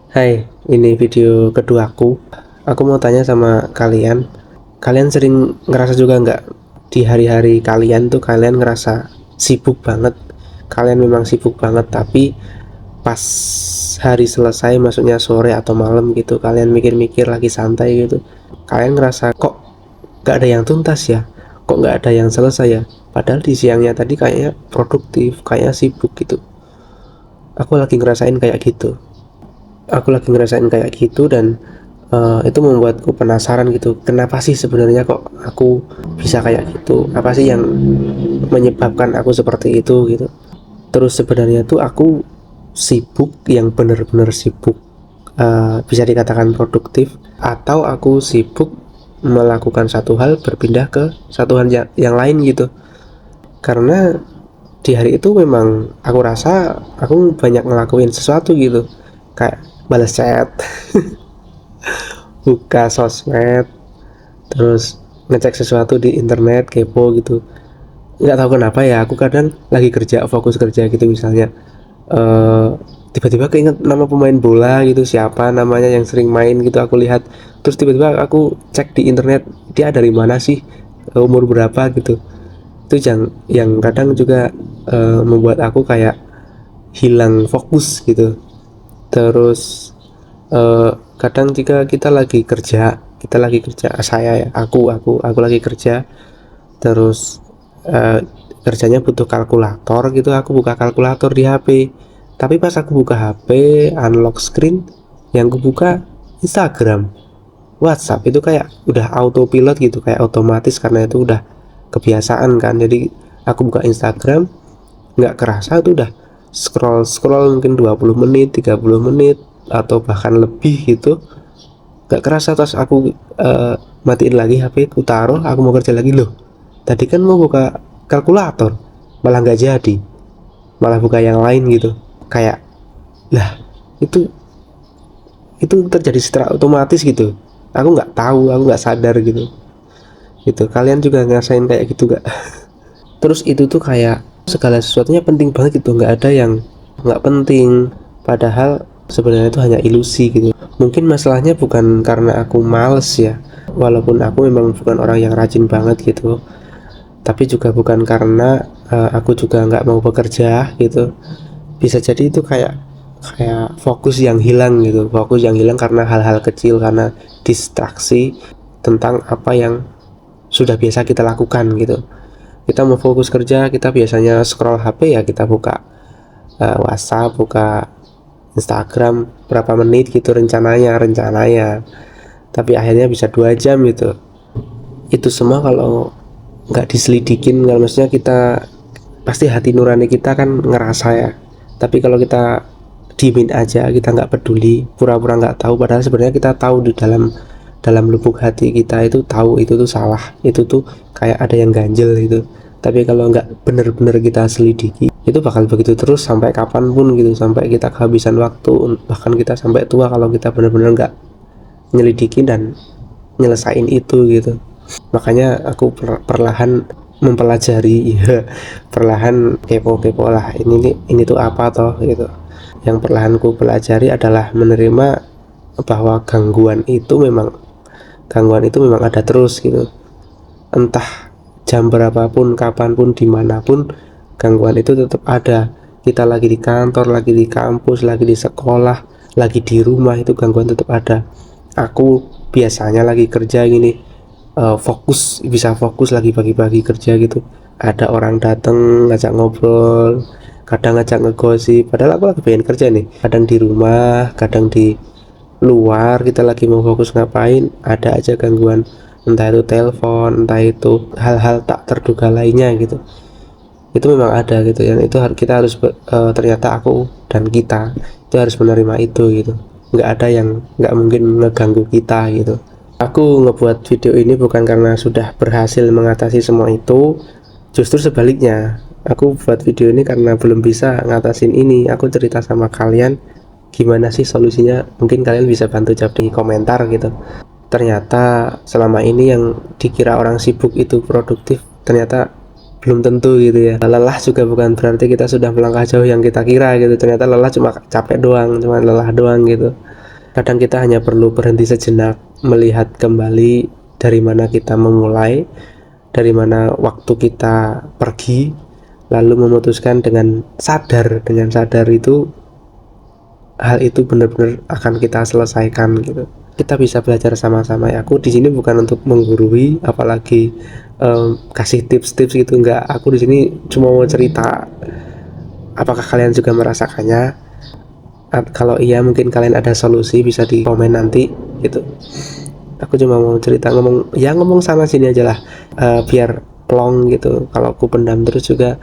Hai, ini video keduaku. Aku mau tanya sama kalian. Kalian sering ngerasa juga nggak di hari-hari kalian tuh kalian ngerasa sibuk banget. Kalian memang sibuk banget, tapi pas hari selesai, maksudnya sore atau malam gitu, kalian mikir-mikir lagi santai gitu. Kalian ngerasa kok nggak ada yang tuntas ya? Kok nggak ada yang selesai ya? Padahal di siangnya tadi kayaknya produktif, kayaknya sibuk gitu. Aku lagi ngerasain kayak gitu. Dan itu membuatku penasaran gitu, kenapa sih sebenarnya kok aku bisa kayak gitu, apa sih yang menyebabkan aku seperti itu gitu. Terus sebenarnya tuh aku sibuk yang bener-bener sibuk, bisa dikatakan produktif, atau aku sibuk melakukan satu hal berpindah ke satu hal yang lain gitu. Karena di hari itu memang aku rasa aku banyak ngelakuin sesuatu gitu, kayak balas chat, buka sosmed, terus ngecek sesuatu di internet, kepo gitu. Nggak tahu kenapa ya, aku kadang lagi kerja, fokus kerja gitu misalnya, eh tiba-tiba keinget nama pemain bola gitu, siapa namanya yang sering main gitu, aku lihat. Terus tiba-tiba aku cek di internet, dia dari mana sih, umur berapa gitu. Itu yang kadang juga membuat aku kayak hilang fokus gitu. Terus kadang jika kita lagi kerja, saya ya, aku lagi kerja, terus eh, kerjanya butuh kalkulator gitu, aku buka kalkulator di HP. Tapi pas aku buka HP, unlock screen, yang aku buka Instagram, WhatsApp, itu kayak udah autopilot gitu, kayak otomatis, karena itu udah kebiasaan kan. Jadi aku buka Instagram, nggak kerasa tuh udah scroll scroll mungkin 20 menit, 30 menit, atau bahkan lebih gitu. Nggak kerasa, terus aku matiin lagi HP, aku taruh, aku mau kerja lagi. Loh, tadi kan mau buka kalkulator, malah nggak jadi, malah buka yang lain gitu. Kayak, lah, itu itu terjadi secara otomatis gitu, aku nggak tahu, aku nggak sadar gitu. Kalian juga ngerasain kayak gitu gak? Terus itu tuh kayak segala sesuatunya penting banget gitu, nggak ada yang nggak penting, padahal sebenarnya itu hanya ilusi gitu. Mungkin masalahnya bukan karena aku males ya, walaupun aku memang bukan orang yang rajin banget gitu, tapi juga bukan karena aku juga nggak mau bekerja gitu. Bisa jadi itu kayak kayak fokus yang hilang gitu, fokus yang hilang karena hal-hal kecil, karena distraksi tentang apa yang sudah biasa kita lakukan gitu. Kita mau fokus kerja, kita biasanya scroll HP ya, kita buka WhatsApp, buka Instagram berapa menit gitu, rencananya, tapi akhirnya bisa 2 jam gitu. Itu semua kalau nggak diselidikin, kalau maksudnya kita, pasti hati nurani kita kan ngerasa ya. Tapi kalau kita diemin aja, kita nggak peduli, pura-pura nggak tahu, padahal sebenarnya kita tahu di dalam dalam lubuk hati kita itu tahu itu tuh salah, itu tuh kayak ada yang ganjel gitu. Tapi kalau nggak bener-bener kita selidiki, itu bakal begitu terus sampai kapanpun gitu, sampai kita kehabisan waktu, bahkan kita sampai tua, kalau kita bener-bener nggak nyelidiki dan nyelesain itu gitu. Makanya aku perlahan mempelajari, ya, perlahan kepo-kepo lah, ini tuh apa toh gitu. Yang perlahan ku pelajari adalah menerima bahwa gangguan itu memang ada terus gitu. Entah jam berapapun, kapanpun, dimanapun, gangguan itu tetap ada. Kita lagi di kantor, lagi di kampus, lagi di sekolah, lagi di rumah, itu gangguan tetap ada. Aku biasanya lagi kerja gini, bisa fokus lagi pagi-pagi kerja gitu, ada orang datang ngajak ngobrol, kadang ngajak ngegosip, padahal aku lagi pengen kerja nih. Kadang di rumah, kadang di luar, kita lagi mau fokus ngapain, ada aja gangguan, entah itu telepon, entah itu hal-hal tak terduga lainnya gitu. Itu memang ada gitu ya, itu kita harus ternyata aku dan kita itu harus menerima itu gitu. Nggak ada yang nggak mungkin ngeganggu kita gitu. Aku ngebuat video ini bukan karena sudah berhasil mengatasi semua itu, justru sebaliknya. Aku buat video ini karena belum bisa ngatasin ini. Aku cerita sama kalian gimana sih solusinya, mungkin kalian bisa bantu jawab di komentar gitu. Ternyata selama ini yang dikira orang sibuk itu produktif, ternyata belum tentu gitu ya. Lelah juga bukan berarti kita sudah melangkah jauh yang kita kira gitu. Ternyata lelah cuma capek doang, cuma lelah doang gitu. Kadang kita hanya perlu berhenti sejenak, melihat kembali dari mana kita memulai, dari mana waktu kita pergi, lalu memutuskan dengan sadar. Dengan sadar itu, hal itu benar-benar akan kita selesaikan gitu. Kita bisa belajar sama-sama. Aku di sini bukan untuk menggurui, apalagi kasih tips-tips gitu, enggak. Aku di sini cuma mau cerita. Apakah kalian juga merasakannya? Kalau iya, mungkin kalian ada solusi, bisa di komen nanti gitu. Aku cuma mau cerita, ngomong sana sini aja lah, biar plong gitu. Kalau aku pendam terus juga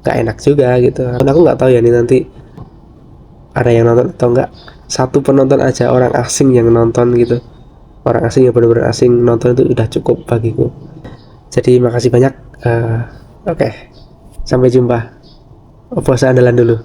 gak enak juga gitu. Dan aku nggak tahu ya, ini nanti ada yang nonton atau enggak. Satu penonton aja, orang asing yang nonton gitu, orang asing yang benar-benar asing nonton, itu udah cukup bagiku. Jadi makasih banyak. Oke, sampai jumpa. Puasa andalan dulu.